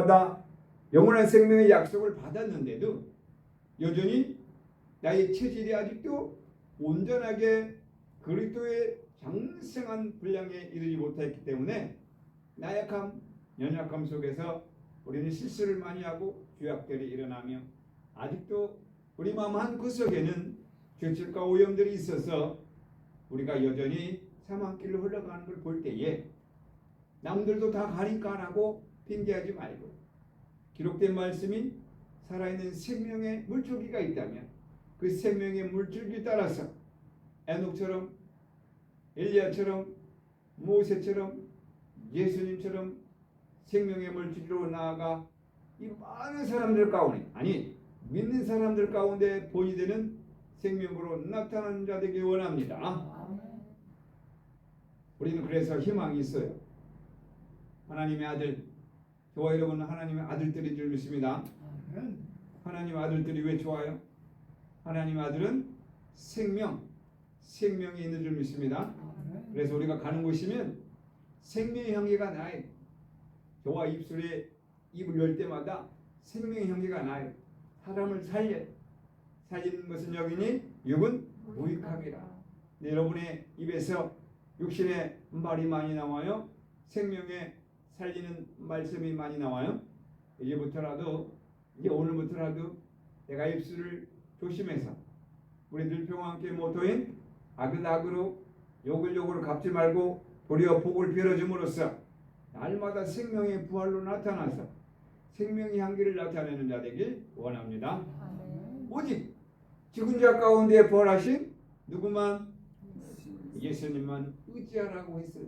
받아 영원한 생명의 약속을 받았는데도 여전히 나의 체질이 아직도 온전하게 그리스도의 장성한 분량에 이르지 못했기 때문에 나약함, 연약함 속에서 우리는 실수를 많이 하고 죄악들이 일어나며 아직도 우리 마음 한 구석에는 죄책과 오염들이 있어서 우리가 여전히 사망길로 흘러가는 걸 볼 때에 남들도 다 가니까라고 핑계하지 말고 기록된 말씀이 살아있는 생명의 물줄기가 있다면 그 생명의 물줄기 따라서 에녹처럼 엘리야처럼 모세처럼 예수님처럼 생명의 물줄기로 나아가 이 많은 사람들 가운데 믿는 사람들 가운데 본이 되는 생명으로 나타나는 자 되기 원합니다. 우리는 그래서 희망이 있어요. 하나님의 아들, 저와 여러분은 하나님의 아들들인 줄 믿습니다. 하나님의 아들들이 왜 좋아요? 하나님의 아들은 생명이 있는 줄 믿습니다. 그래서 우리가 가는 곳이면 생명의 향기가 나요. 저와 입술에 입을 열 때마다 생명의 향기가 나요. 사람을 살리는 것은 여기니 육은 무익함이라. 여러분의 입에서 육신의 말이 많이 나와요. 생명의 살리는 말씀이 많이 나와요. 이제 오늘부터라도 내가 입술을 조심해서 우리 늘평과 함께 모토인 악은 악으로 욕을 욕으로 갚지 말고 도리어 복을 빌어줌으로써 날마다 생명의 부활로 나타나서 생명의 향기를 나타내는 자 되길 원합니다. 오직 죽은 자 가운데 부활하신 누구만? 예수님만 의지하라고 했어요.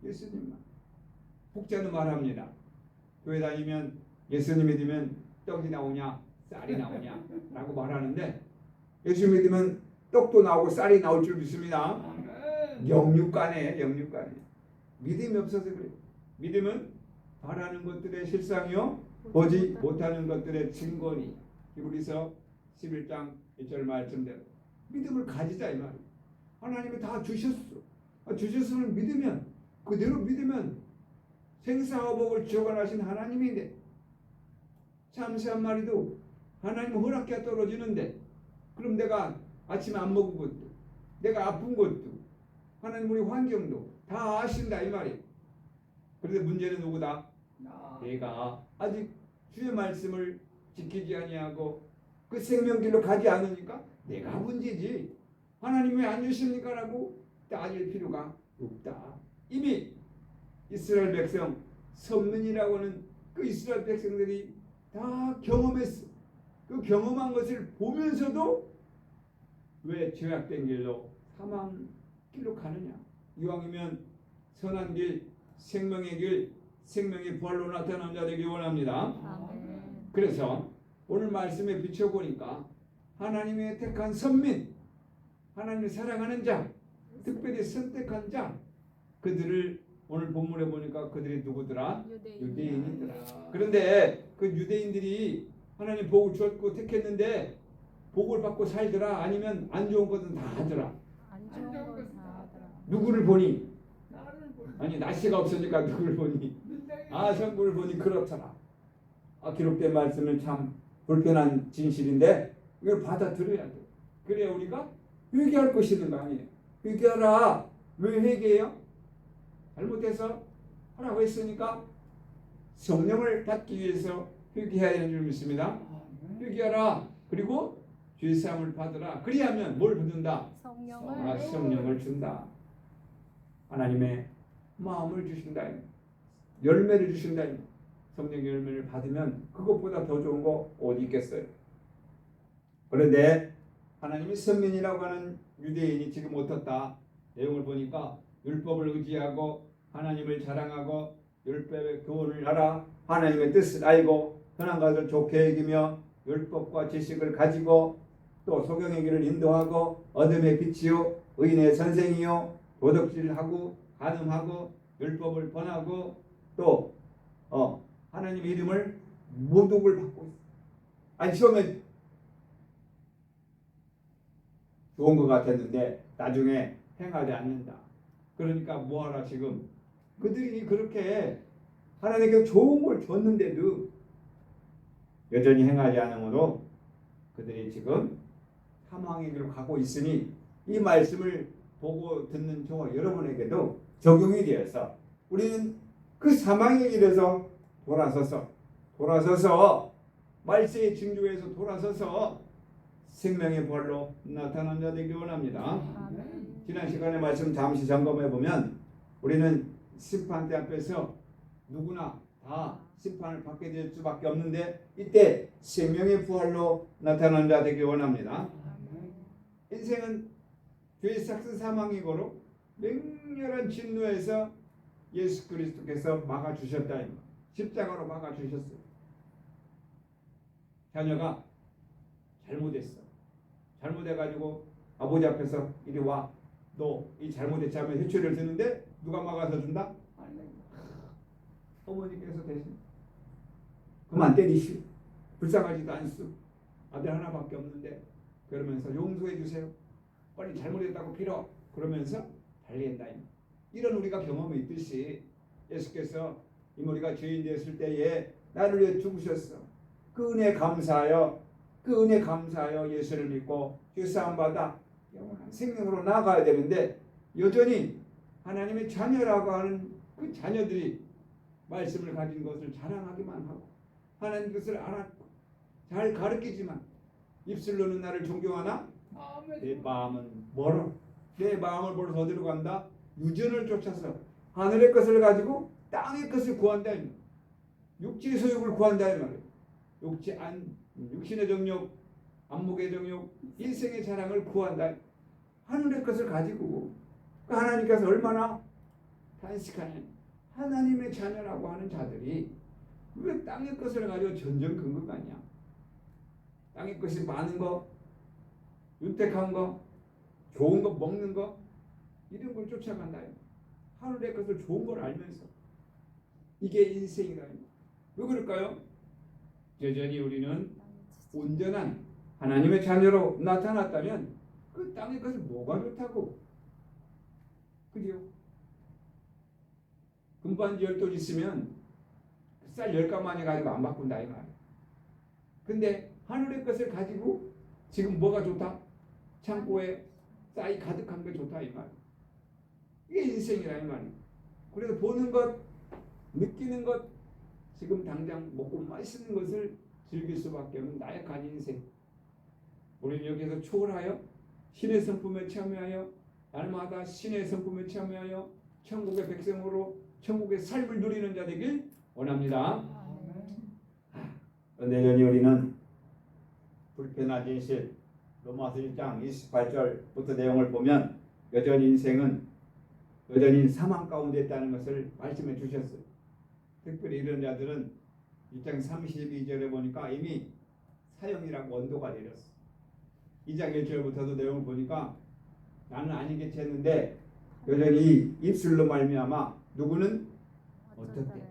예수님만. 혹자는 말합니다. 교회 다니면 예수님 믿으면 떡이 나오냐 쌀이 나오냐 라고 말하는데 예수 믿으면 떡도 나오고 쌀이 나올 줄 믿습니다. 영육간에 믿음이 없어서 그래요. 믿음은 바라는 것들의 실상이요 보지 못하는 것들의 증거니. 히브리서 11장 1절 말씀대로 믿음을 가지자 이 말이에요. 하나님이 다 주셨어. 주셨으면 믿으면 그대로 믿으면 생사와 복을 주관하신 하나님인데 참새 한 마리도 하나님 허락해 떨어지는데 그럼 내가 아침에 안 먹은 것도 내가 아픈 것도 하나님 우리 환경도 다 아신다 이 말이에요. 그런데 문제는 누구다? 내가 아직 주의 말씀을 지키지 아니하고 그 생명길로 가지 않으니까 내가 문제지. 하나님 왜 안 주십니까? 라고 따질 필요가 없다. 이미 이스라엘 백성 선민이라고 하는 그 이스라엘 백성들이 다 경험했어. 그 경험한 것을 보면서도 왜 죄악된 길로 사망 길로 가느냐. 이왕이면 선한 길, 생명의 길, 생명의 부활로 나타난 자 되기 원합니다. 그래서 오늘 말씀에 비춰보니까 하나님의 택한 선민, 하나님을 사랑하는 자, 특별히 선택한 자, 그들을 오늘 본문에 보니까 그들이 누구더라? 유대인이더라. 그런데 그 유대인들이 하나님 복을 주었고 택했는데 복을 받고 살더라? 아니면 안 좋은 것은 다 하더라? 안 좋은 건 다 하더라. 누구를 보니? 아니 날씨가 없으니까 누구를 보니? 성부를 보니 그렇더라. 기록된 말씀은 참 불편한 진실인데 이걸 받아들여야 돼. 그래야 우리가 회개할 것이 있는 거 아니에요. 회개하라. 왜 회개해요? 잘못해서 하라고 했으니까 성령을 받기 위해서 회개해야 되는 줄 믿습니다. 회개하라. 그리고 죄사함을 받으라. 그리하면 뭘 받는다? 성령을 준다. 하나님의 마음을 주신다. 열매를 주신다. 성령의 열매를 받으면 그것보다 더 좋은 거 어디 있겠어요? 그런데 하나님이 선민이라고 하는 유대인이 지금 어떻다? 내용을 보니까 율법을 의지하고 하나님을 자랑하고 율법의 교훈을 알아 하나님의 뜻을 알고 선한 것을 좋게 여기며 율법과 지식을 가지고 또 소경의 길을 인도하고 어둠의 빛이요 의인의 선생이요 도덕질하고 간음하고 율법을 번하고 또 하나님의 이름을 모독을 받고 있어. 아니 처음에 좋은 것 같았는데 나중에 행하지 않는다. 그러니까 뭐하라 지금 그들이 그렇게 하나님께서 좋은 걸 줬는데도 여전히 행하지 않으므로 그들이 지금 사망의 길로 가고 있으니 이 말씀을 보고 듣는 저와 여러분에게도 적용이 되어서 우리는 그 사망의 길에서 돌아서서 말세의 징조에서 돌아서서 생명의 부활로 나타난 자 되기 원합니다. 아멘. 지난 시간에 말씀 잠시 점검해 보면 우리는 심판대 앞에서 누구나 다 심판을 받게 될 수밖에 없는데 이때 생명의 부활로 나타난 자 되기 원합니다. 인생은 죄의 삭슨 사망이고로 맹렬한 진노에서 예수 그리스도께서 막아주셨다. 십자가로 막아주셨어요. 자녀가 잘못했어. 잘못해가지고 아버지 앞에서 이리 와. 너 이 잘못했지 하면 회초리를 드는데 누가 막아서 준다? 어머니께서 대신 그만 때리시오. 불쌍하지도 않소. 아들 하나밖에 없는데 그러면서 용서해 주세요. 빨리 잘못했다고 빌어. 그러면서 달리한다. 이런 우리가 경험이 있듯이 예수께서 우리가 죄인 되었을 때에 나를 위해 죽으셨어. 그 은혜 감사하여 예수를 믿고 주 사함 받아 영원한 생명으로 나아가야 되는데 여전히 하나님의 자녀라고 하는 그 자녀들이 말씀을 가진 것을 자랑하기만 하고 하나님 것을 알았고 잘 가르치지만 입술로는 나를 존경하나 내 마음은 멀어. 내 마음을 벌어서 어디로 간다? 유전을 쫓아서 하늘의 것을 가지고 땅의 것을 구한다. 육지의 소욕을 구한다. 육신의 정욕, 안목의 정욕, 인생의 자랑을 구한다. 하늘의 것을 가지고 하나님께서 얼마나 단식하냐. 하나님의 자녀라고 하는 자들이 왜 땅의 것을 가지고 전전긍긍하냐. 땅의 것이 많은 거, 윤택한 거, 좋은 거 먹는 거 이런 걸 쫓아간다. 하늘의 것을 좋은 걸 알면서 이게 인생이다. 왜 그럴까요? 여전히 우리는 온전한 하나님의 자녀로 나타났다면 그 땅의 것을 뭐가 좋다고? 그죠? 금반지 10돌 있으면 쌀 10가마니 가지고 안 바꾼다 이 말이야. 근데 하늘의 것을 가지고 지금 뭐가 좋다? 창고에 쌀이 가득한 게 좋다 이 말이야. 이게 인생이라 이 말이야. 그래서 보는 것, 느끼는 것, 지금 당장 먹고 맛있는 것을 즐길 수밖에 없는 나약한 인생. 우리는 여기서 초월하여 신의 성품에 참여하여 날마다 신의 성품에 참여하여 천국의 백성으로 천국의 삶을 누리는 자 되길 원합니다. 그런데 여전히 우리는 불편한 진실 로마서 1장 28절부터 내용을 보면 여전히 인생은 여전히 사망 가운데 있다는 것을 말씀해 주셨어요. 특별히 이런 자들은 1장 32절에 보니까 이미 사형이라고 언도가 내렸어. 2장 1절부터도 내용을 보니까 나는 아니겠지 했는데 여전히 입술로 말미암아 누구는 어떻대?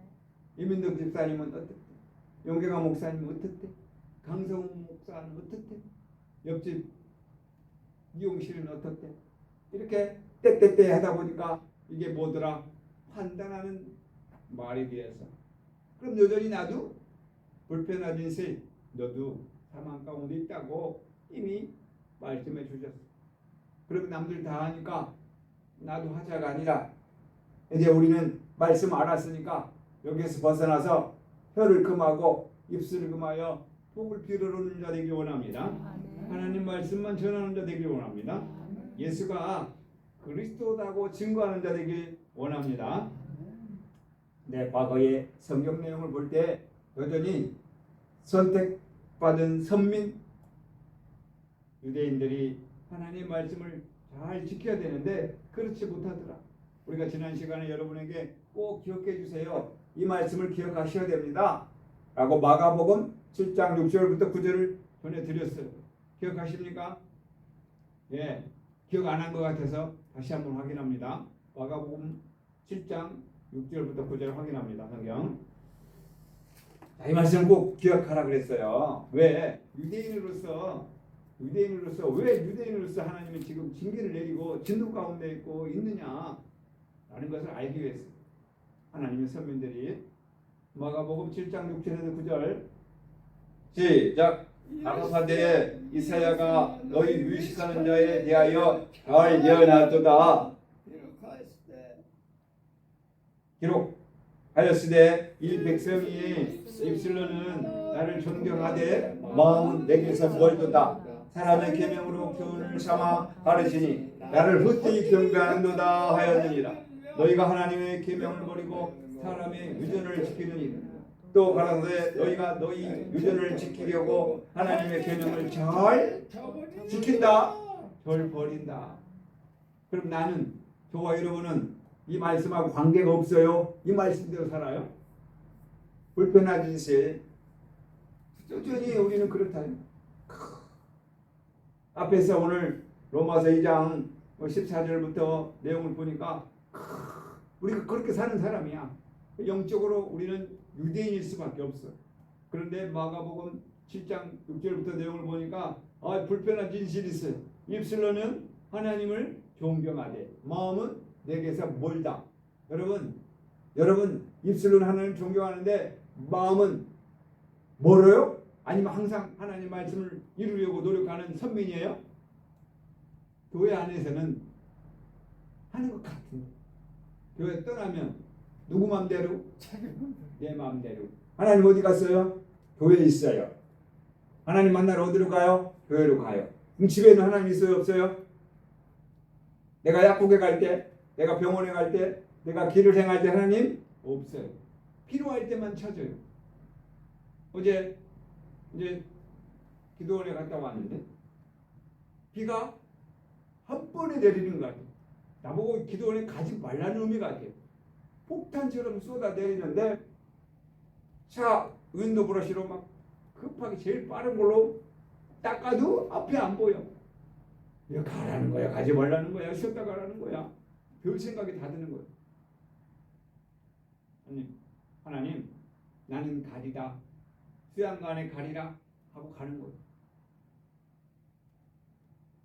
이민덕 집사님은 어떻대? 용계가 목사님은 어떻대? 강성훈 목사는 어떻대? 옆집 미용실은 어떻대? 이렇게 떼떼떼 하다 보니까 이게 뭐더라? 판단하는 말이 되어서 그럼 여전히 나도 불편한 인생 너도 사망 가운데 있다고 이미 말씀해 주셨어. 그러면 남들 다 하니까 나도 하자가 아니라 이제 우리는 말씀 알았으니까 여기에서 벗어나서 혀를 금하고 입술을 금하여 복을 빌어오는 자 되기 원합니다. 하나님 말씀만 전하는 자 되기 원합니다. 예수가 그리스도다고 증거하는 자 되기 원합니다. 내 과거의 성경 내용을 볼 때 여전히 선택받은 선민 유대인들이 하나님의 말씀을 잘 지켜야 되는데 그렇지 못하더라. 우리가 지난 시간에 여러분에게 꼭 기억해 주세요. 이 말씀을 기억하셔야 됩니다. 라고 마가복음 7장 6절부터 9절을 전해드렸어요. 기억하십니까? 예, 기억 안 한 것 같아서 다시 한번 확인합니다. 마가복음 7장 6절부터 9절 확인합니다. 성경. 자, 이 말씀 꼭 기억하라 그랬어요. 왜? 유대인으로서 왜 유대인으로서 하나님이 지금 징계를 내리고 진노 가운데 있고 있느냐 라는 것을 알기 위해서 하나님의 선민들이 마가복음 7장 6절에서 9절 시작. 가로사대 이사야가 너희 의식하는 자에 대하여 잘 예언하였도다. 기록하였으되 이 백성이 입술로는 나를 존경하되 마음은 내게서 멀도다. 사람의 계명으로 교훈을 삼아 가르치니 나를 헛되이 경배하는도다 하였느니라. 너희가 하나님의 계명을 버리고 사람의 유전을 지키느니 또 가라사대 너희가 너희 유전을 지키려고 하나님의 계명을 잘 지킨다. 절 버린다. 그럼 나는 저와 여러분은 이 말씀하고 관계가 없어요? 이 말씀대로 살아요? 불편한 짓에 여전히 우리는 그렇다. 앞에서 오늘 로마서 2장 14절부터 내용을 보니까 우리가 그렇게 사는 사람이야. 영적으로 우리는 유대인일 수밖에 없어. 그런데 마가복음 7장 6절부터 내용을 보니까 불편한 진실이 있어요. 입술로는 하나님을 존경하되 마음은 내게서 멀다. 여러분 입술로는 하나님을 존경하는데 마음은 멀어요? 아니면 항상 하나님 말씀을 이루려고 노력하는 선민이에요? 교회 안에서는 하는 것 같은 교회 떠나면 누구 마음대로? 내 마음대로. 하나님 어디 갔어요? 교회에 있어요. 하나님 만나러 어디로 가요? 교회로 가요. 그럼 집에는 하나님 있어요? 없어요? 내가 약국에 갈 때, 내가 병원에 갈 때, 내가 길을 행할 때 하나님 없어요. 필요할 때만 찾아요. 어제 이제 기도원에 갔다 왔는데 비가 한 번에 내리는 것 같아요. 나보고 기도원에 가지 말라는 의미 같아요. 폭탄처럼 쏟아 내리는데 차 윈도 브러쉬로 막 급하게 제일 빠른 걸로 닦아도 앞이 안 보여. 이거 가라는 거야, 가지 말라는 거야, 쉬었다 가라는 거야. 별 생각이 다 드는 거예요. 하나님, 나는 가리다. 수양간에 가리라 하고 가는 거예요.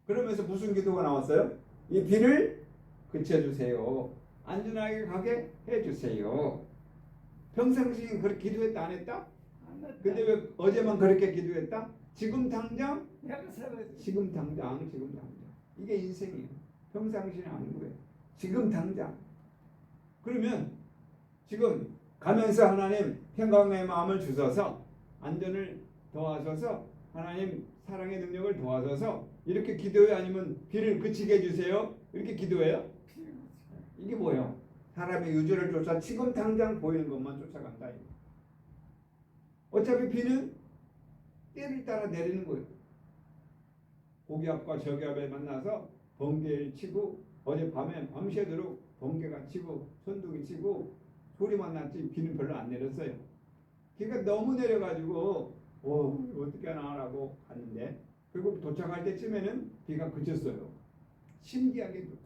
그러면서 무슨 기도가 나왔어요? 이 비를 그쳐주세요. 안전하게 가게 해주세요. 평상시에 그렇게 기도했다 안 했다? 근데 왜 어제만 그렇게 기도했다? 지금 당장? 지금 당장. 이게 인생이에요. 평상시는 아닌 거예요. 지금 당장. 그러면 지금 가면서 하나님 평강의 마음을 주셔서 안전을 도와줘서 하나님 사랑의 능력을 도와줘서 이렇게 기도해요? 아니면 비를 그치게 해주세요? 이렇게 기도해요? 이게 뭐예요? 사람의 유전을 쫓아 지금 당장 보이는 것만 쫓아간다. 어차피 비는 때를 따라 내리는 거예요. 고기압과 저기압에 만나서 번개를 치고 어젯밤에 밤새도록 번개가 치고 천둥이 치고 소리만 났지 비는 별로 안 내렸어요. 비가 너무 내려가지고 어떻게 하나라고 갔는데 결국 도착할 때쯤에는 비가 그쳤어요. 신기하게도.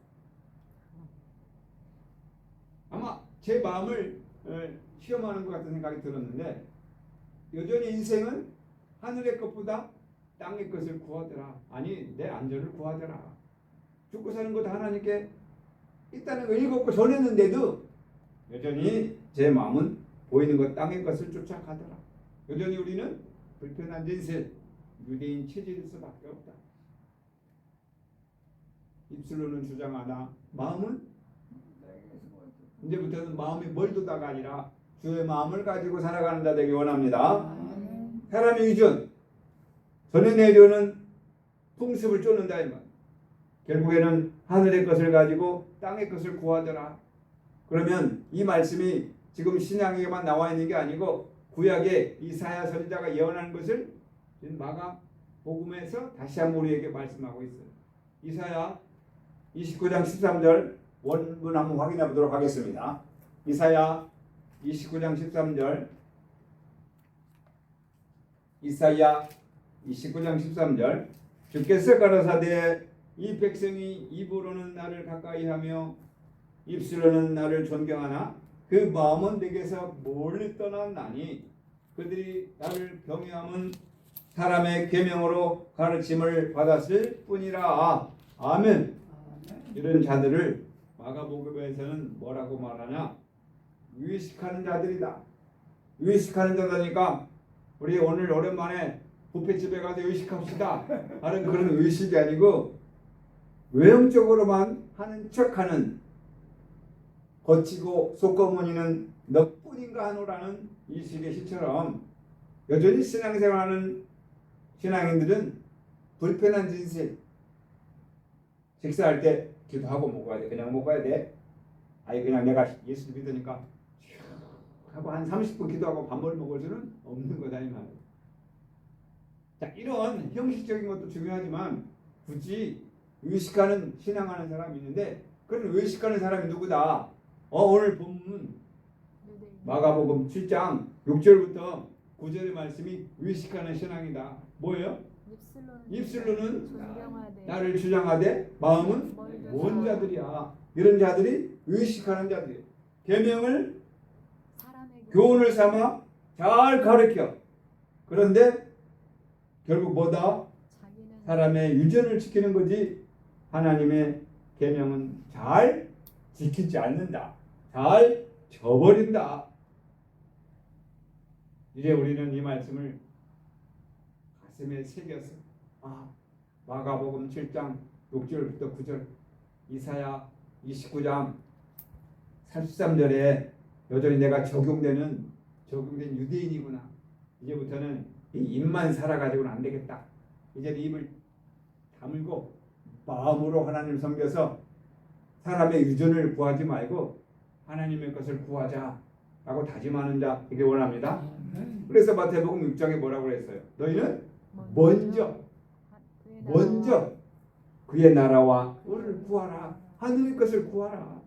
아마 제 마음을 시험하는 것 같은 생각이 들었는데 여전히 인생은 하늘의 것보다 땅의 것을 구하더라. 아니 내 안전을 구하더라. 죽고 사는 것도 하나님께 있다는 걸 읽었고 전했는데도 여전히 제 마음은 보이는 것 땅의 것을 쫓아가더라. 여전히 우리는 불편한 진실 유대인 체질일 수밖에 없다. 입술로는 주장하나 마음은 이제부터는 마음이 멀도다가 아니라 주의 마음을 가지고 살아가는 자 되기 원합니다. 사람의 유전 전해 내려오는 풍습을 쫓는다 이 말. 결국에는 하늘의 것을 가지고 땅의 것을 구하더라. 그러면 이 말씀이 지금 신약에만 나와 있는 게 아니고 구약의 이사야 선지자가 예언한 것을 마가 복음에서 다시 한번 우리에게 말씀하고 있어요. 이사야 29장 13절 원문 한번 확인해 보도록 하겠습니다. 이사야 29장 13절 이사야 29장 13절 주께서 가라사대 이 백성이 입으로는 나를 가까이하며 입술로는 나를 존경하나 그 마음은 내게서 멀리 떠났나니 그들이 나를 경외함은 사람의 계명으로 가르침을 받았을 뿐이라. 아멘. 이런 자들을 마가복음에서는 뭐라고 말하냐? 의식하는 자들이다. 의식하는 자다니까 우리 오늘 오랜만에 뷔페집에 가서 의식합시다 하는 그런 의식이 아니고 외형적으로만 하는 척하는 거치고 속고무니는 너뿐인가 하노라는 이 시의 시처럼 여전히 신앙생활하는 신앙인들은 불편한 진실 식사할 때 기도하고 먹어야 돼. 그냥 먹어야 돼. 아니 그냥 내가 예수 믿으니까 하고 한 30분 기도하고 밥을 먹을 수는 없는 거다 이 말이에요. 자, 이런 형식적인 것도 중요하지만 굳이 의식하는 신앙하는 사람이 있는데 그런 의식하는 사람이 누구다? 오늘 본문 마가복음 7장 6절부터 9절의 말씀이 의식하는 신앙이다. 뭐예요? 입술로는 나를 주장하되 마음은 먼 자들이야. 이런 자들이 의식하는 자들이에요. 계명을 교훈을 삼아 잘 가르쳐. 그런데 결국 뭐다? 사람의 유전을 지키는 거지 하나님의 계명은 잘 지키지 않는다. 잘 저버린다. 이제 우리는 이 말씀을 가슴에 새겨서 마가복음 7장 6절부터 9절 이사야 29장 33절에 여전히 내가 적용된 유대인이구나. 이제부터는 이 입만 살아가지고는 안 되겠다. 이제는 입을 다물고 마음으로 하나님을 섬겨서 사람의 유전을 구하지 말고 하나님의 것을 구하자 라고 다짐하는 자 이게 원합니다. 그래서 마태복음 6장에 뭐라고 그랬어요? 너희는 먼저 그의 나라와 의를 구하라. 하늘의 것을 구하라.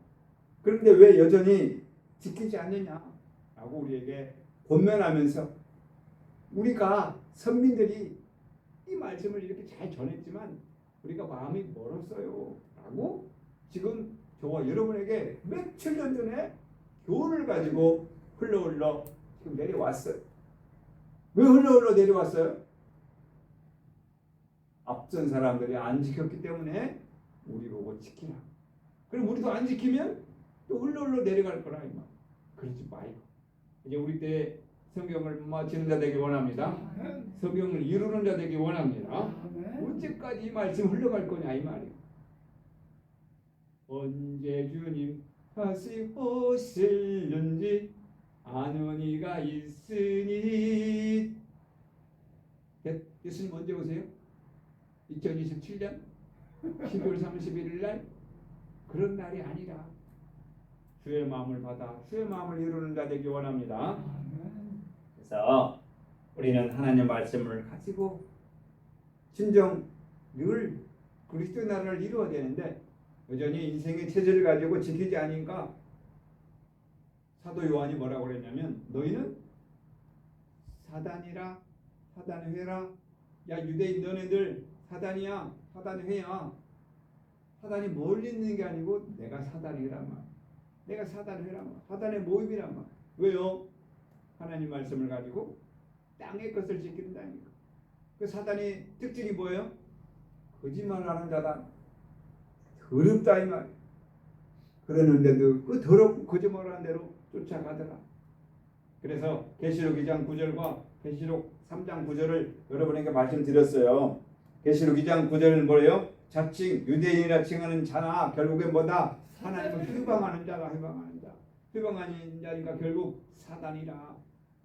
그런데 왜 여전히 지키지 않느냐 라고 우리에게 권면하면서 우리가 선민들이 이 말씀을 이렇게 잘 전했지만 우리가 마음이 멀었어요 라고 지금 저와 여러분에게 며칠 년 전에 교훈을 가지고 흘러 지금 내려왔어요. 왜 흘러 내려왔어요? 앞선 사람들이 안 지켰기 때문에 우리 보고 지키라. 그럼 우리도 안 지키면 또 흘러 내려갈 거라 이 말. 그러지 말고 이제 우리 때 성경을 마치는 자 되기 원합니다. 성경을 이루는 자 되기 원합니다. 언제까지 이 말씀 흘러갈 거냐 이 말이에요. 언제 주님 다시 오실는지 아는 이가 있으니. 예수님 언제 오세요? 2027년 12월 31일 날? 그런 날이 아니라 주의 마음을 받아 주의 마음을 이루는 자 되기 원합니다. 그래서 우리는 하나님의 말씀을 가지고 진정 늘 그리스도의 나라를 이루어야 되는데 여전히 인생의 체질을 가지고 지키지 않으니까 사도 요한이 뭐라고 그랬냐면 너희는 사단이라 사단의 회라. 야 유대인 너네들 사단이야 사단의 회야. 사단이 멀리 있는 게 아니고 내가 사단이란 말. 내가 사단의 회란 말. 사단의 모임이란 말. 왜요? 하나님 말씀을 가지고 땅의 것을 지킨다니까. 그 사단의 특징이 뭐예요? 거짓말하는 자다. 더럽다 이 말. 그러는데도 그 더럽고 거짓말하는 대로 쫓아가더라. 그래서 계시록 2장 9절과 계시록 3장 9절을 여러분에게 말씀드렸어요. 계시록 2장 9절은 뭐예요? 자칭 유대인이라 칭하는 자나 결국에 뭐다? 하나님을 회방하는 자가 회방하는 자. 회방하는 자니까 결국 사단이라.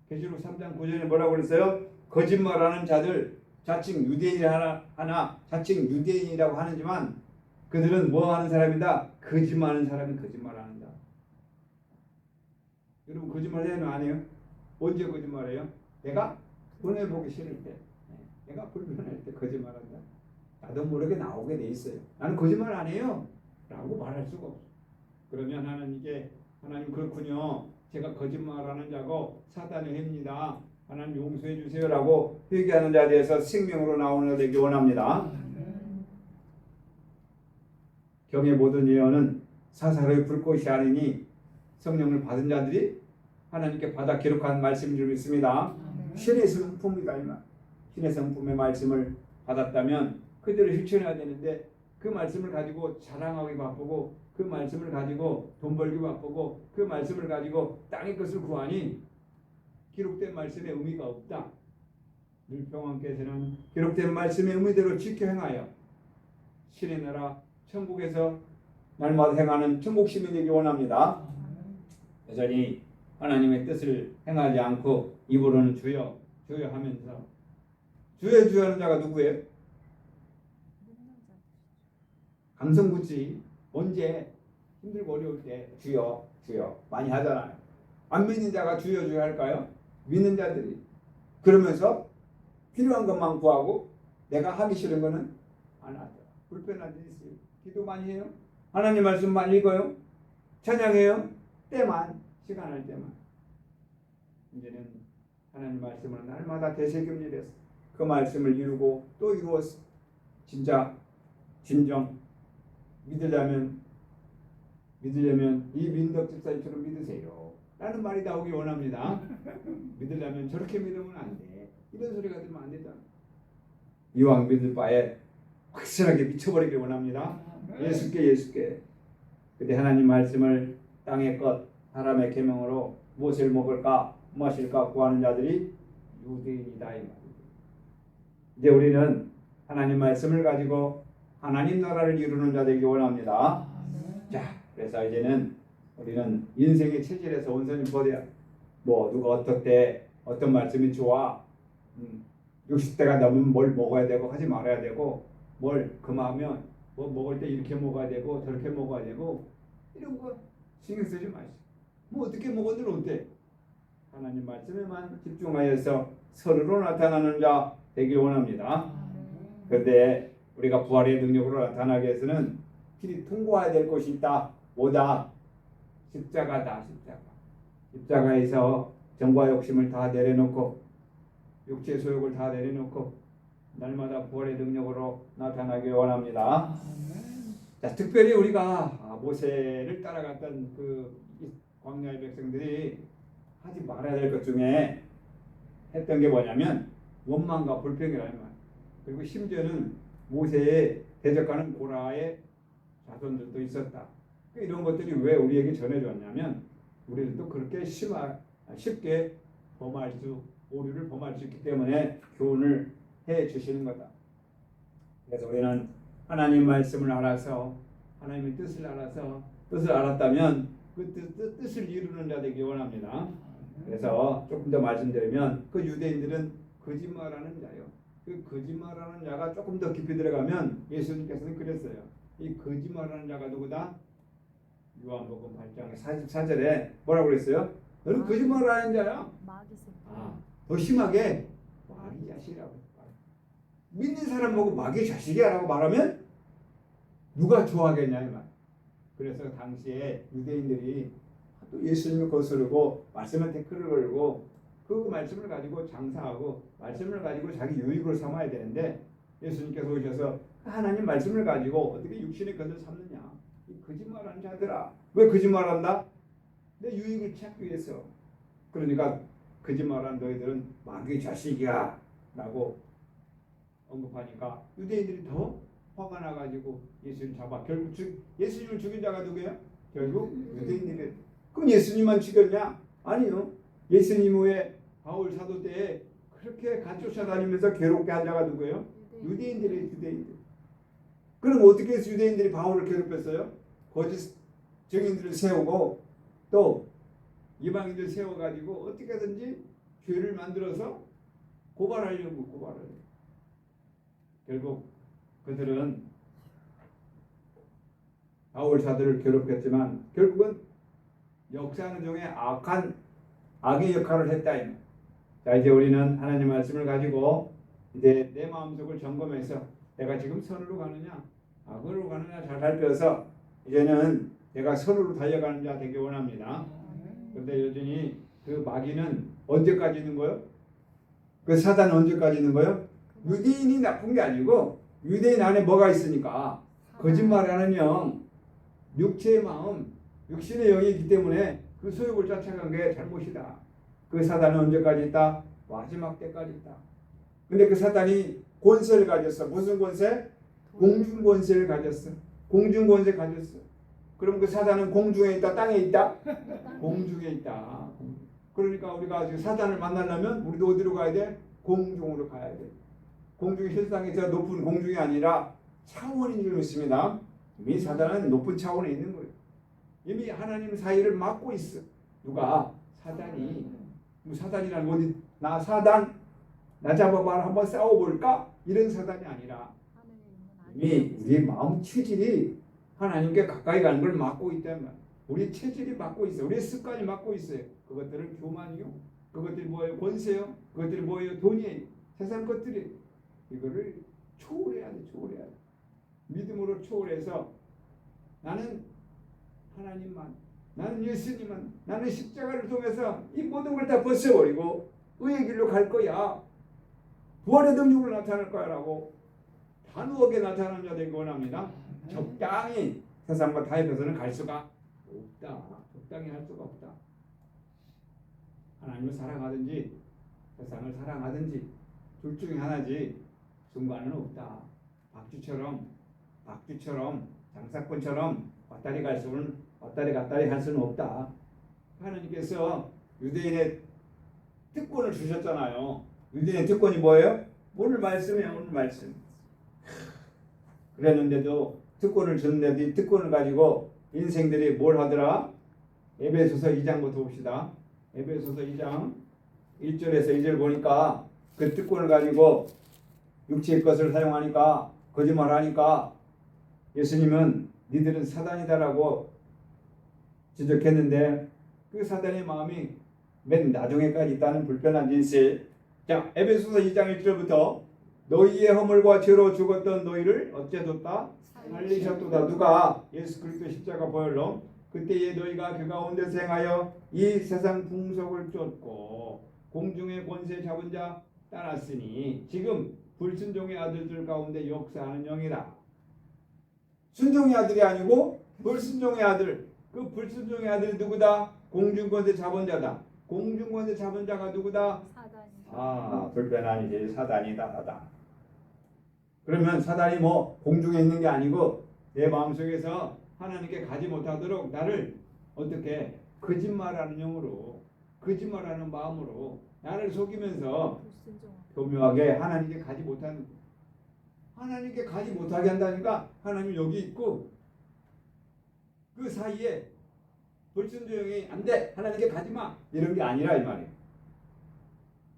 계시록 3장 9절에 뭐라고 그랬어요? 거짓말하는 자들 자칭 유대인이라 하나 자칭 유대인이라고 하는지만 그들은 뭐 하는 사람이다? 거짓말하는 사람이 거짓말하는 자. 여러분 거짓말해요? 안 해요? 언제 거짓말해요? 내가 보내보기 싫을 때, 내가 불편할 때 거짓말한다. 나도 모르게 나오게 돼 있어요. 나는 거짓말 안 해요 라고 말할 수가 없어. 그러면 하나님께 하나님 그렇군요. 제가 거짓말하는 자고 사단의 해입니다. 하나님 용서해 주세요 라고 회개하는 자에 대해서 생명으로 나오는 자 되기 원합니다. 경의 모든 예언은 사사로이 불꽃이 아니니 성령을 받은 자들이 하나님께 받아 기록한 말씀인 줄 믿습니다. 신의 성품이다 이 말. 신의 성품의 말씀을 받았다면 그대로 실천해야 되는데 그 말씀을 가지고 자랑하기 바쁘고 그 말씀을 가지고 돈 벌기 바쁘고 그 말씀을 가지고 땅의 것을 구하니 기록된 말씀에 의미가 없다. 늘평왕께서는 기록된 말씀의 의미대로 지켜 행하여 신의 나라 천국에서 날마다 행하는 천국 시민이기 원합니다. 여전히 하나님의 뜻을 행하지 않고 입으로는 주여 주여 하면서 주여 주여 하는 자가 누구예요? 감성붙지. 언제 힘들고 어려울 때 주여 주여 많이 하잖아요. 안 믿는 자가 주여 주여 할까요? 믿는 자들이. 그러면서 필요한 것만 구하고 내가 하기 싫은 거는 안 하죠. 불편한 데 있어요. 기도 많이 해요. 하나님 말씀 많이 읽어요. 찬양해요. 때만 시간 할 때만. 이제는 하나님 말씀을 날마다 되새김질해서 그 말씀을 이루고 또 이루었어. 진짜 진정 믿으려면 이 민덕 집사님처럼 믿으세요. 라는 말이 나오기 원합니다. 믿으려면 저렇게 믿으면 안 돼. 이런 소리가 들으면 안 되잖아. 이왕 믿을 바에 확실하게 미쳐버리기 원합니다. 예수께. 근데 하나님 말씀을 땅의 것 사람의 계명으로 무엇을 먹을까 무엇일까 구하는 자들이 유대인이다 이 말이에요. 이제 우리는 하나님 말씀을 가지고 하나님 나라를 이루는 자 되기 원합니다. 자, 그래서 이제는 우리는 인생의 체질에서 온전히 벗어야 뭐 누가 어떻게 어떤 말씀이 좋아 60대가 넘으면 뭘 먹어야 되고 하지 말아야 되고 뭘 금하면 뭐 먹을 때 이렇게 먹어야 되고 저렇게 먹어야 되고 이런 거 신경 쓰지 마시고 뭐 어떻게 먹어도 어때? 하나님 말씀에만 집중하여서 서로로 나타나는 자 되기 원합니다. 그런데 우리가 부활의 능력으로 나타나기 위해서는 필히 통과해야 될 것이 있다. 뭐다? 십자가다. 십자가에서 정과 욕심을 다 내려놓고 육체의 소욕을 다 내려놓고 날마다 부활의 능력으로 나타나기 원합니다. 자, 특별히 우리가 모세를 따라갔던 그 광야의 백성들이 하지 말아야 될 것 중에 했던 게 뭐냐면 원망과 불평이라는 말. 그리고 심지어는 모세에 대적하는 고라의 자손들도 있었다. 이런 것들이 왜 우리에게 전해졌냐면 우리들도 그렇게 쉽게 오류를 범할 수 있기 때문에 교훈을 해 주시는 거다. 그래서 우리는 하나님 말씀을 알아서 하나님의 뜻을 알아서 뜻을 알았다면 그 뜻을 이루는 자 되기 원합니다. 그래서 조금 더 말씀드리면 그 유대인들은 거짓말하는 자요. 그 거짓말하는 자가 조금 더 깊이 들어가면 예수님께서는 그랬어요. 이 거짓말하는 자가 누구다? 요한복음 8장 44절에 뭐라고 그랬어요? 너는 거짓말하는 자야. 더 심하게 마귀 자식이라고. 믿는 사람 보고 마귀 자식이야라고 말하면 누가 좋아하겠냐 이 말. 그래서 당시에 유대인들이 또 예수님을 거스르고 말씀에 댓글을 걸고 그 말씀을 가지고 장사하고 말씀을 가지고 자기 유익으로 삼아야 되는데 예수님께서 오셔서 하나님 말씀을 가지고 어떻게 육신의 것을 삼느냐. 이 거짓말하는 자들아. 왜 거짓말한다? 내 유익을 찾기 위해서. 그러니까 거짓말한 너희들은 마귀의 자식이야 라고 언급하니까 유대인들이 더 화가 나가지고 예수님 잡아 결국 예수님을 죽인 자가 누구예요? 결국 유대인들이. 그럼 예수님만 죽였냐? 아니요. 예수님 후에 바울 사도 때에 그렇게 갓 쫓아다니면서 괴롭게 한 자가 누구예요? 유대인들. 그럼 어떻게 해서 유대인들이 바울을 괴롭혔어요? 거짓 증인들을 세우고 또 이방인들 세워가지고 어떻게든지 죄를 만들어서 고발하려고. 결국 그들은 바울 사도를 괴롭혔지만 결국은 역사하는 중에 악의 역할을 했다. 자, 이제 우리는 하나님 말씀을 가지고 이제 내 마음속을 점검해서 내가 지금 선으로 가느냐 악으로 가느냐 잘 살펴서 이제는 내가 선으로 달려가는 자 되기 원합니다. 그런데 여전히 그 마귀는 언제까지 있는 거예요? 그 사단은 언제까지 있는 거예요? 유대인이 나쁜 게 아니고 유대인 안에 뭐가 있으니까 거짓말하는 영, 육체의 마음, 육신의 영이 있기 때문에 그 소욕을 쫓아간 게 잘못이다. 그 사단은 언제까지 있다? 마지막 때까지 있다. 근데 그 사단이 권세를 가졌어. 무슨 권세? 공중 권세를 가졌어. 공중 권세 가졌어. 그럼 그 사단은 공중에 있다, 땅에 있다? 공중에 있다. 그러니까 우리가 지금 사단을 만나려면 우리도 어디로 가야 돼? 공중으로 가야 돼. 공중이 실상에서 높은 공중이 아니라 차원인 줄 믿습니다. 이미 사단은 높은 차원에 있는 거예요. 이미 하나님 사이를 막고 있어. 누가? 사단이. 뭐 사단이란 어디? 나 사단? 나 잡아봐라 한번 싸워볼까? 이런 사단이 아니라 이미 우리 마음 체질이 하나님께 가까이 가는 걸 막고 있단 말이에요. 우리 체질이 막고 있어요. 우리 습관이 막고 있어요. 그것들은 교만이요. 그것들이 뭐예요? 권세요. 그것들이 뭐예요? 돈이에요. 세상 것들이. 이거를 초월해야 돼. 초월해야 돼. 믿음으로 초월해서 나는 하나님만, 나는 예수님만, 나는 십자가를 통해서 이 모든 걸 다 벗어버리고 의의 길로 갈 거야. 부활의 능력으로 나타날 거야라고 단호하게 나타나는 자 되기 원합니다. 적당히 세상과 타협해서는 갈 수가 없다. 적당히 할 수가 없다. 하나님을 사랑하든지 세상을 사랑하든지 둘 중에 하나지 중간은 없다. 박쥐처럼 장사꾼처럼 왔다리 갈 수는 왔다리 갔다리 할 수는 없다. 하나님께서 유대인의 특권을 주셨잖아요. 유대인의 특권이 뭐예요? 오늘 말씀이에요. 오늘 말씀. 그랬는데도 특권을 줬는데도 이 특권을 가지고 인생들이 뭘 하더라? 에베소서 2장부터 봅시다. 에베소서 2장 1절에서 2절 보니까 그 특권을 가지고 육체의 것을 사용하니까 거짓말하니까 예수님은 니들은 사단이다라고 지적했는데 그 사단의 마음이 맨 나중에까지 있다는 불편한 진실. 자, 에베소서 2장 1절부터 너희의 허물과 죄로 죽었던 너희를 어째뒀다? 살리셨도다. 누가? 예수 그리스도 십자가 보혈로. 그때에 너희가 그 가운데서 행하여 이 세상 풍속을 쫓고 공중의 권세 잡은 자 따랐으니 지금 불순종의 아들들 가운데 역사하는 영이라. 순종의 아들이 아니고 불순종의 아들. 그 불순종의 아들이 누구다? 공중권세 잡은 자다. 공중권세 잡은 자가 누구다? 사단이다. 불편한이지. 사단이다. 그러면 사단이 뭐 공중에 있는 게 아니고 내 마음속에서 하나님께 가지 못하도록 나를 어떻게 거짓말하는 영으로 거짓말하는 마음으로 나를 속이면서 교묘하게 하나님께 가지 못하게 한다니까. 하나님 여기 있고 그 사이에 불순종이 안 돼. 하나님께 가지 마. 이런 게 아니라 이 말이에요.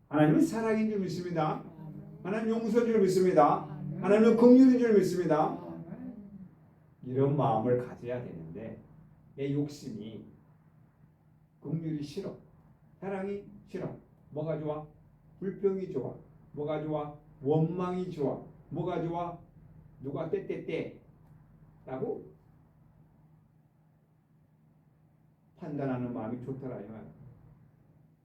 하나님은 사랑인 줄 믿습니다. 하나님 용서인 줄 믿습니다. 하나님은 긍휼인 줄 믿습니다. 이런 마음을 가져야 되는데 내 욕심이 긍휼이 싫어. 사랑이 싫어. 뭐가 좋아? 불평이 좋아. 뭐가 좋아? 원망이 좋아. 뭐가 좋아? 누가 떼떼떼 라고 판단하는 마음이 좋더라 이 말.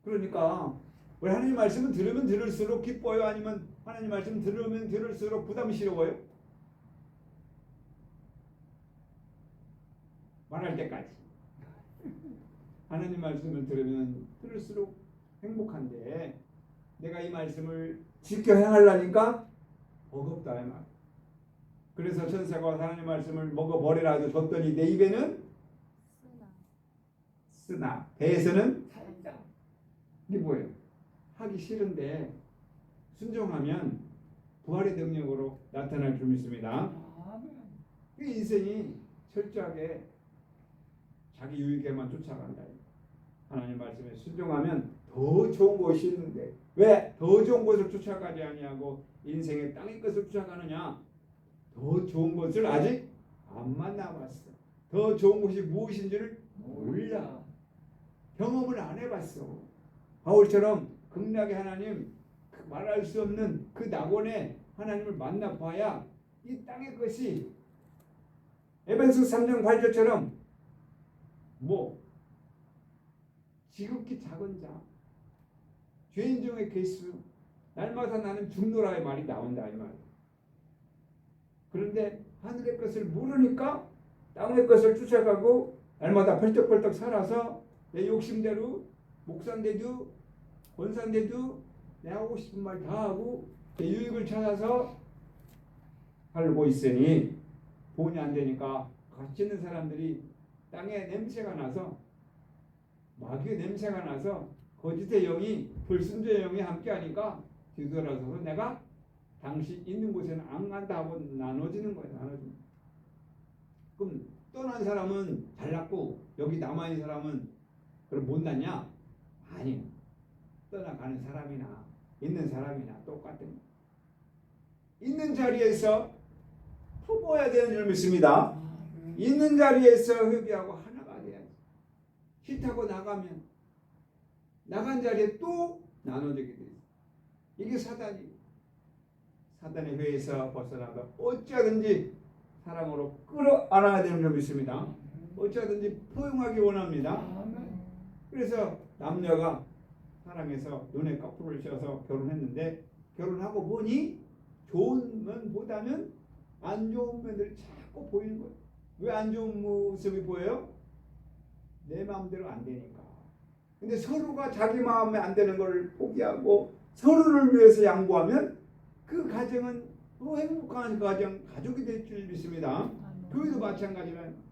그러니까 우리 하나님 말씀은 들으면 들을수록 기뻐요? 아니면 하나님 말씀 들으면 들을수록 부담스러워요? 말할 때까지. 하나님 말씀을 들으면 들을수록 행복한데 내가 이 말씀을 지켜 행하려니까 버겁다 이 말. 그래서 천사가 하나님 말씀을 먹어버리라 해도 줬더니 내 입에는 쓰나 배에서는 살다. 이게 뭐예요? 하기 싫은데 순종하면 부활의 능력으로 나타날 줄 믿습니다. 그 인생이 철저하게 자기 유익에만 쫓아간다. 하나님 말씀에 순종하면 더 좋은 것이 있는데 왜 더 좋은 것을 쫓아가지 아니하고 인생의 땅의 것을 쫓아가느냐? 더 좋은 것을 아직 안 만나봤어. 더 좋은 것이 무엇인지를 몰라. 경험을 안 해봤어. 바울처럼 극락의 하나님, 말할 수 없는 그 낙원에 하나님을 만나봐야 이 땅의 것이 에베소 3장 8절처럼 뭐 지극히 작은 자, 죄인 중의 괴수, 날마다 나는 죽노라의 말이 나온다 이 말. 그런데 하늘의 것을 모르니까 땅의 것을 쫓아가고 날마다 벌떡벌떡 살아서 내 욕심대로 목산대도 권산대도 내 하고 싶은 말 다 하고 내 유익을 찾아서 살고 있으니 본이 안 되니까 같이 있는 사람들이 땅에 냄새가 나서 마귀의 냄새가 나서 거짓의 영이 불순종의 영이 함께하니까 뒤돌아서서 내가 당신 있는 곳에는 안 간다 하고 나눠지는 거예요. 나눠지는 거예요. 그럼 떠난 사람은 잘났고 여기 남아있는 사람은 그럼 못났냐? 아니요. 떠나가는 사람이나 있는 사람이나 똑같은 거예요. 있는 자리에서 품어야 되는 줄 믿습니다. 있는 자리에서 회개하고 하나가 돼야지. 싫다고 나가면 나간 자리에 또 나눠지게 돼 있어요. 이게 사단의 회에서 벗어나서 어찌하든지 사랑으로 끌어안아야 되는 줄 믿습니다. 어찌하든지 포용하기 원합니다. 그래서 남녀가 사랑해서 눈에 거꾸로를 씌워서 결혼했는데 결혼하고 보니 좋은 면보다는 안 좋은 면들이 자꾸 보이는 거예요. 왜 안 좋은 모습이 보여요? 내 마음대로 안 되니까. 근데 서로가 자기 마음에 안 되는 걸 포기하고 서로를 위해서 양보하면 그 가정은 더 행복한 가족이 될 줄 믿습니다. 교회도 마찬가지라는 거예요.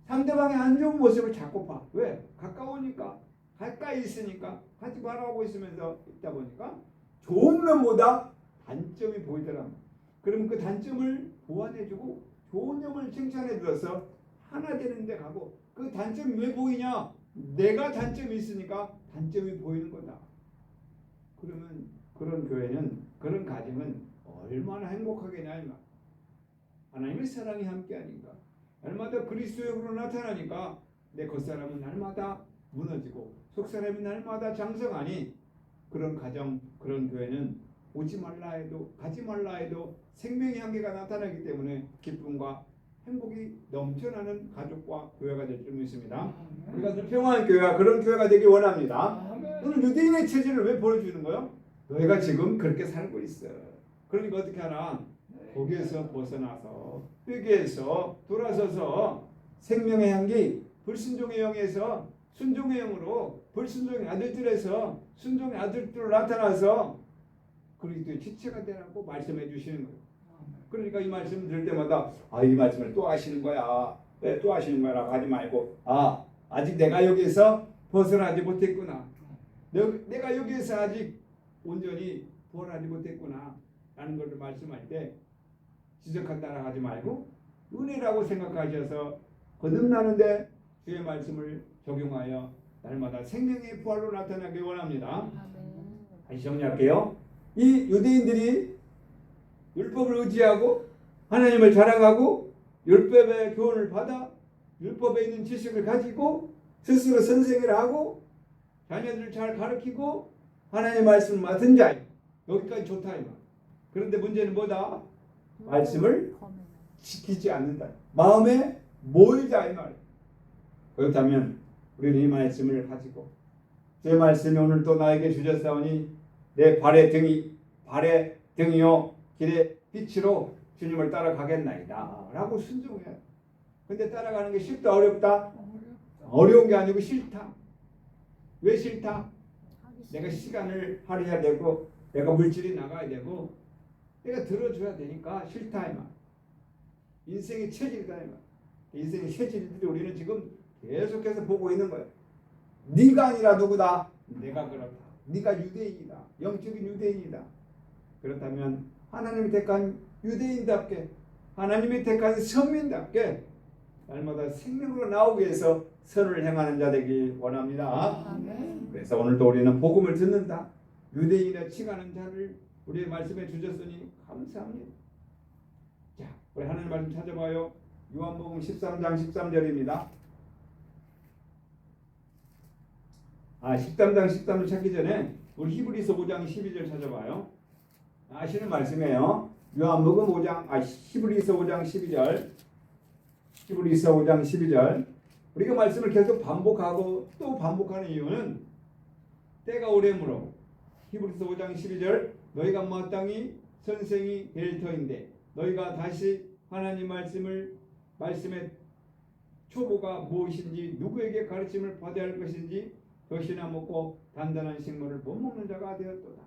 상대방의 안 좋은 모습을 자꾸 봐. 왜? 가까우니까, 가까이 있으니까, 같이 바라보고 있으면서 있다 보니까 좋은 면보다 단점이 보이더라. 그러면 그 단점을 보완해주고 좋은 점을 칭찬해줘서 하나 되는 데 가고 그 단점이 왜 보이냐? 내가 단점이 있으니까 단점이 보이는 거다. 그러면 그런 교회는, 그런 가정은 얼마나 행복하겠냐 이 말. 하나님의 사랑이 함께하니까 날마다 그리스도의 영으로 나타나니까 내 겉사람은 날마다 무너지고 속사람이 날마다 장성하니 그런 가정, 그런 교회는 오지 말라 해도 가지 말라 해도 생명의 향기가 나타나기 때문에 기쁨과 행복이 넘쳐나는 가족과 교회가 될 줄 믿습니다. 우리가 늘 평화한 교회와 그런 교회가 되길 원합니다. 오늘 유대인의 체질을 왜 보여주는 거예요? 너희가 지금 그렇게 살고 있어. 그러니까 어떻게 하나? 거기에서 벗어나서 회개해서 돌아서서 생명의 향기, 불순종의 영에서 순종의 영으로 불순종의 아들들에서 순종의 아들들로 나타나서 그리스도의 지체가 되라고 말씀해 주시는 거예요. 그러니까 이 말씀 들을 때마다 이 말씀을 또 하시는 거야. 왜 또 하시는 거라고 하지 말고 아직 내가 여기에서 벗어나지 못했구나. 내가 여기에서 아직 온전히 부활하지 못했구나 라는 것을 말씀할 때 지적한 따라 하지 말고 은혜라고 생각하셔서 거듭나는데 주의 말씀을 적용하여 날마다 생명의 부활로 나타나길 원합니다. 다시 정리할게요. 이 유대인들이 율법을 의지하고 하나님을 자랑하고 율법의 교훈을 받아 율법에 있는 지식을 가지고 스스로 선생을 하고 자녀들을 잘 가르치고 하나님의 말씀을 맡은 자 여기까지 좋다 이 말. 그런데 문제는 뭐다? 말씀을 지키지 않는다. 마음에 모이자 이 말. 그렇다면 우리는 이 말씀을 가지고 제 말씀이 오늘 또 나에게 주셨사오니 내 발의 등이요 길의 빛으로 주님을 따라가겠나이다 라고 순종해. 근데 따라가는 게 쉽다 어렵다? 어려운 게 아니고 싫다. 왜 싫다? 내가 시간을 할애해야 되고 내가 물질이 나가야 되고 내가 들어줘야 되니까 싫다 이 말. 인생의 체질이다 이 말. 인생의 체질들이 우리는 지금 계속해서 보고 있는 거예요. 네가 아니라 누구다? 내가 그렇다. 네가 유대인이다. 영적인 유대인이다. 그렇다면 하나님이 택한 유대인답게 하나님이 택한 선민답게 날마다 생명으로 나오기 위해서 선을 행하는 자 되길 원합니다. 그래서 오늘도 우리는 복음을 듣는다. 유대인에 칭하는 자를 우리의 말씀에 주셨으니 감사합니다. 자, 우리 하나님 말씀 찾아봐요. 요한복음 13장 13절입니다. 13장 13절 찾기 전에 우리 히브리서 5장 12절 찾아봐요. 아시는 말씀이에요. 요한복음 히브리서 5장 12절. 히브리서 5장 12절. 우리가 말씀을 계속 반복하고 또 반복하는 이유는 때가 오래므로 히브리서 5장 12절 너희가 마땅히 선생이 될 터인데 너희가 다시 하나님 말씀의 초보가 무엇인지 누구에게 가르침을 받아야 할 것인지 젖이나 먹고 단단한 식물을 못 먹는 자가 되었도다.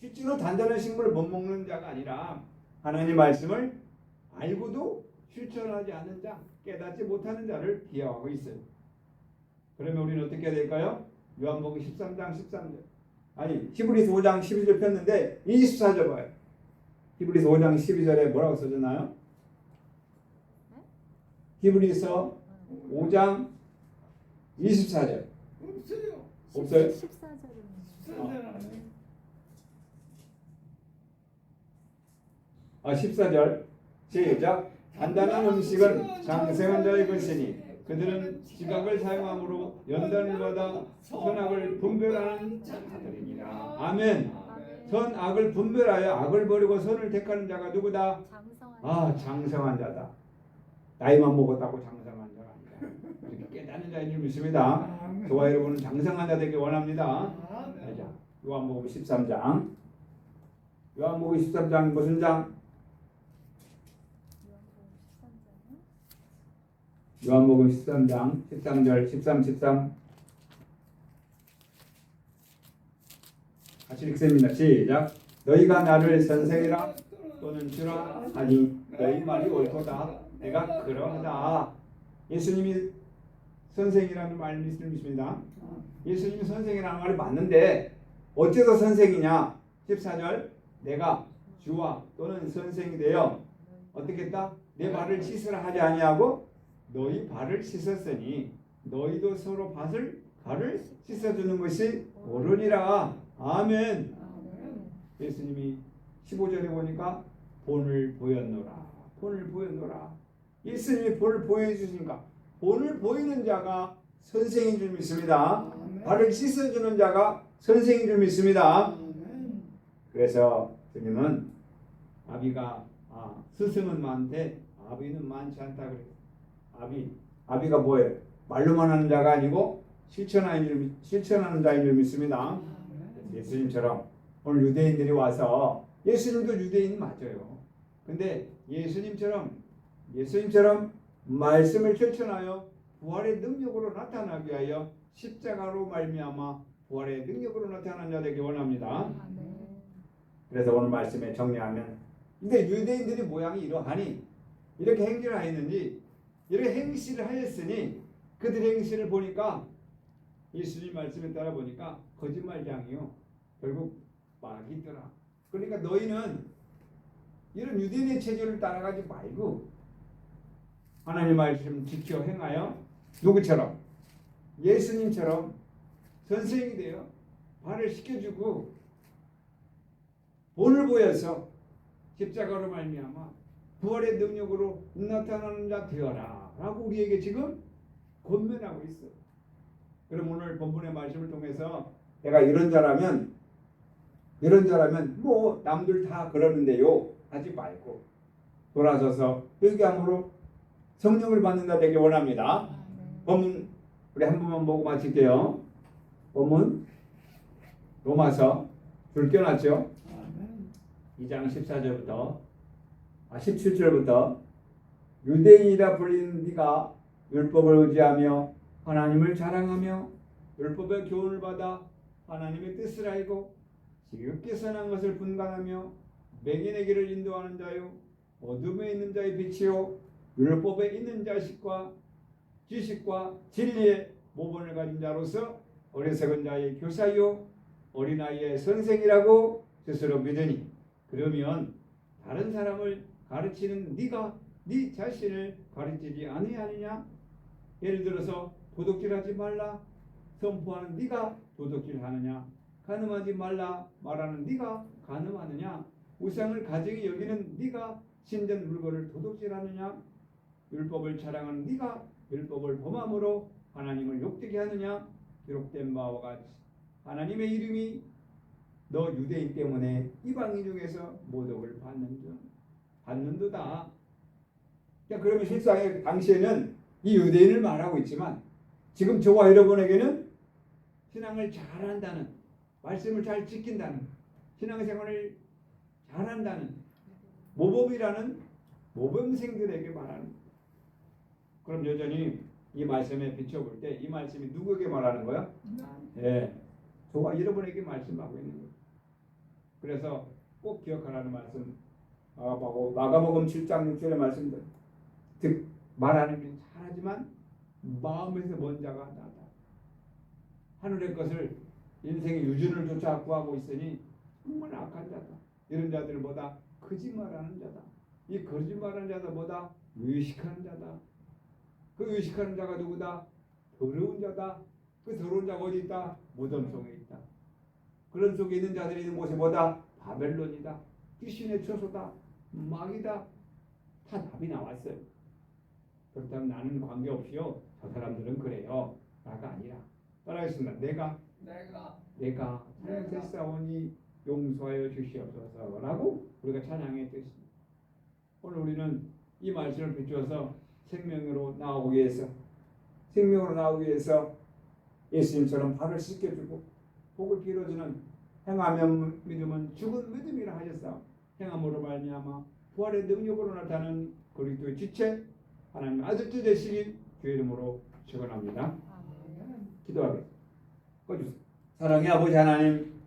실제로 단단한 식물을 못 먹는 자가 아니라 하나님 말씀을 알고도 실천하지 않는 자, 깨닫지 못하는 자를 비하하고 있어요. 그러면 우리는 어떻게 해야 될까요? 요한복음 13장 13절. 아니 히브리서 5장 12절 폈는데 24절 봐요. 히브리서 5장 12절에 뭐라고 써졌나요? 히브리서 5장 24절. 없어요. 없어요? 14절은 14절 시작. 단단한 음식은 장생한 자의 것이니 그들은 지각을 사용함으로 연단을 받아 선악을 분별하는 자들이니라. 아멘. 선악을 분별하여 악을 버리고 선을 택하는 자가 누구다? 장성한 장성한 자다. 나이만 먹었다고 장성한 자가 아니다. 이렇게 깨닫는 자인 줄 믿습니다. 저와 여러분은 장성한 자 되기 원합니다. 자, 요한복음 13장. 요한복음 13장 무슨 장? 요한복음 13장 13절 13 같이 읽습니다. 시작. 너희가 나를 선생이라 또는 주라 하니 너희 말이 옳도다. 내가 그러하다. 예수님이 선생이라는 말을 믿습니다. 예수님이 선생이라는 말이 맞는데 어째서 선생이냐? 14절 내가 주와 또는 선생이 되어 어떻게 했다? 내 발을 씻으라 하지 아니하고 너희 발을 씻었으니 너희도 서로 발을 씻어주는 것이 옳으니라. 아멘. 예수님이 15절에 보니까 본을 보였노라. 본을 보였노라. 예수님이 본을 보여주시니까 본을 보이는 자가 선생인 줄 믿습니다. 발을 씻어주는 자가 선생인 줄 믿습니다. 그래서 주님은 아비가 스승은 많대 아비는 많지 않다 그랬어요. 아비가 뭐예요? 말로만 하는 자가 아니고 실천하는 자인 줄 믿습니다. 예수님처럼 오늘 유대인들이 와서 예수님도 유대인 맞아요. 근데 예수님처럼 말씀을 실천하여 부활의 능력으로 나타나기 위하여 십자가로 말미암아 부활의 능력으로 나타나는 자 되기 원합니다. 그래서 오늘 말씀에 정리하면 근데 유대인들이 모양이 이러하니 이렇게 행실을 하였는지 이렇게 행실을 하였으니 그들의 행실을 보니까 예수님 말씀에 따라 보니까 거짓말장이요. 결국 마귀더라. 그러니까 너희는 이런 유대인의 체질을 따라가지 말고 하나님 말씀 지켜 행하여 누구처럼? 예수님처럼 선생이 되어 발을 씻겨주고 본을 보여서 십자가로 말미암아 부활의 능력으로 나타나는 자 되어라 라고 우리에게 지금 권면하고 있어. 그럼 오늘 본문의 말씀을 통해서 내가 이런 자라면 뭐 남들 다 그러는데요 하지 말고 돌아서서 회개함으로 성령을 받는다 되기 원합니다. 본문 우리 한 번만 보고 마칠게요. 본문 로마서 줄 껴놨죠. 2장 14절부터 17절부터 유대인이라 불리는 네가 율법을 의지하며 하나님을 자랑하며 율법의 교훈을 받아 하나님의 뜻을 알고 지극히 선한 것을 분간하며 맹인의 길을 인도하는 자요 어둠에 있는 자의 빛이요 율법에 있는 자식과 지식과 진리의 모본을 가진 자로서 어리석은 자의 교사요 어린아이의 선생이라고 스스로 믿으니 그러면 다른 사람을 가르치는 네가 네 자신을 가르치지 아니하느냐? 예를 들어서 도둑질하지 말라 선포하는 네가 도둑질하느냐? 간음하지 말라 말하는 네가 간음하느냐? 우상을 가증히 여기는 네가 신전 물건을 도둑질하느냐? 율법을 자랑하는 네가 율법을 범함으로 하나님을 욕되게 하느냐? 기록된 바와 같이 하나님의 이름이 너 유대인 때문에 이방인 중에서 모독을 받는도다. 그러면 실상에 당시에는 이 유대인을 말하고 있지만 지금 저와 여러분에게는 신앙을 잘한다는 말씀을 잘 지킨다는 신앙생활을 잘한다는 모범이라는 모범생들에게 말하는 그럼 여전히 이 말씀에 비춰볼 때 이 말씀이 누구에게 말하는 거야? 저와 여러분에게 말씀하고 있는 거예요. 그래서 꼭 기억하라는 말씀 마가복음 7장 6절의 말씀들 즉 말하는 게 잘하지만 마음에서 먼 자가 나다. 하늘의 것을 인생의 유전을 쫓아 구하고 있으니 정말 악한 자다. 이런 자들보다 거짓말하는 자다. 이 거짓말하는 자들보다 의식하는 자다. 그 의식하는 자가 누구다? 더러운 자다. 그 더러운 자가 어디 있다? 무덤 속에 있다. 그런 속에 있는 자들이 있는 곳이 뭐다? 바벨론이다. 귀신의 처소다. 마귀다. 다 답이 나왔어요. 그렇다면 나는 관계없이요. 저 사람들은 그래요. 나가 아니라. 따라하겠습니다. 내가 잘못했사오니 용서하여 주시옵소서라고 우리가 찬양의 뜻입니다. 오늘 우리는 이 말씀을 비추어서 생명으로 나오기 위해서 예수님처럼 발을 씻겨주고 복을 빌어주는 행하면 믿음은 죽은 믿음이라 하셨사. 행함으로 말미암아 부활의 능력으로 나타나는 그리스도의 지체 하나님 아들들 되시길 주의 이름으로 축원합니다. 기도하겠습니다. 꺼주세요. 사랑의 아버지 하나님,